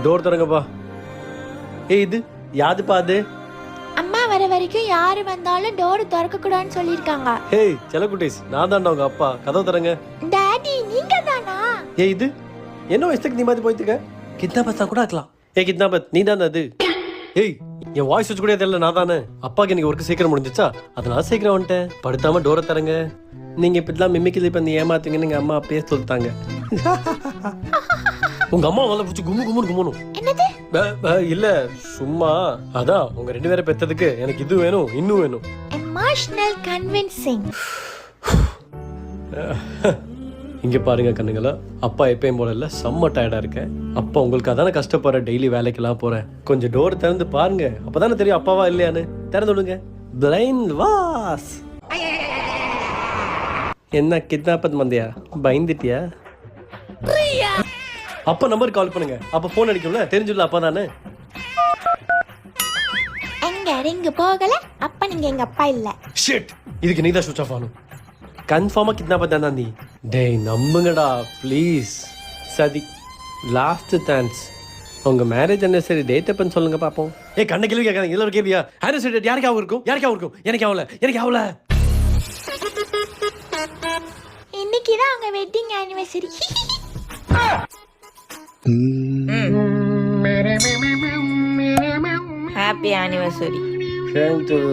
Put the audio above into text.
Door திறங்கப்பா. ஏய் இது யாதுப்பா அது? அம்மா வர வரைக்கும் யாரு வந்தாலும் டோர் திறக்க கூடாதுன்னு சொல்லிருக்காங்க. ஹேய் செல்லக்குட்டீஸ், நான் தான்டா உங்க அப்பா. கதவு திறங்க. டாடி நீங்க தானா? ஏய் இது என்ன வயசுக்கு நீ மாதிரி போயிட்டுக்க? கிட்னாப்பத் கூட ஆக்கலாம். ஏய் கிட்னாப்பத் நீ தானே அது? ஏய் என் வாய்ஸ் வச்சு கூட தெரியல, நான் தானே. அப்பாக்கு இன்னைக்கு ஒர்க்கு சீக்கிரம் முடிஞ்சிச்சா, அதனால சீக்கிரம் வந்துட்டேன். படுத்தாம டோரை தரங்க. நீங்க இப்படிலாம் மிமிக்கிலி பண்ணி ஏமாத்துங்கன்னு எங்க அம்மா அப்பயே சொல்லிட்டாங்க. உங்க அம்மா வந்து பிடிச்சி கும்மு கும்முன்னு கும்மணும். என்னது? இல்ல சும்மா அதான் உங்க 2 பேரை பெத்ததுக்கு எனக்கு இது வேணும் இன்னும் வேணும். Emotional convincing. இங்க பாருங்க கண்ணுங்களா, அப்பா எப்பயும் போல இல்ல, செம்ம டயர்டா இருக்கேன். அப்பா உங்களுக்கு அதானே கஷ்டப்படுற, டெய்லி வேலைக்கெல்லாம் போறேன். கொஞ்சம் டோர் திறந்து பாருங்க, அப்பதானே தெரியும் அப்பாவா இல்லையான்னு. திறந்து விடுங்க. Blind was. என்ன கிட்னாப்பத் மந்தியா, பயந்துட்டியா? அப்பா நம்பர் கால் பண்ணுங்க, அப்ப போன் அடிக்கும்ல, தெரிஞ்சுள்ள அப்பா தானே. எங்க ரிங் போகல, அப்ப நீங்க எங்க அப்பா இல்ல. ஷிட், இதுக்கு நீதான் சுவிட்ச் ஆஃப் ஆகணும். கன்ஃபார்மா கிட்னாப்பத் தானா நீ? டேய் நம்புங்கடா ப்ளீஸ். சதி லாஸ்ட் சான்ஸ். உங்க மேரேஜ் அனிவர்சரி டேட் எப்பன்னு சொல்லுங்க பாப்போம். ஏய் கண்ண கேள்வி கேட்காதீங்க, எல்லாரும் கேள்வியா? அனிவர்சரி டேட் யாருக்காக இருக்கும்? யாருக்காக இருக்கும்? எனக்கு ஆகல. இன்னைக்கு தான் உங்க wedding anniversary. Happy anniversary. Thank you.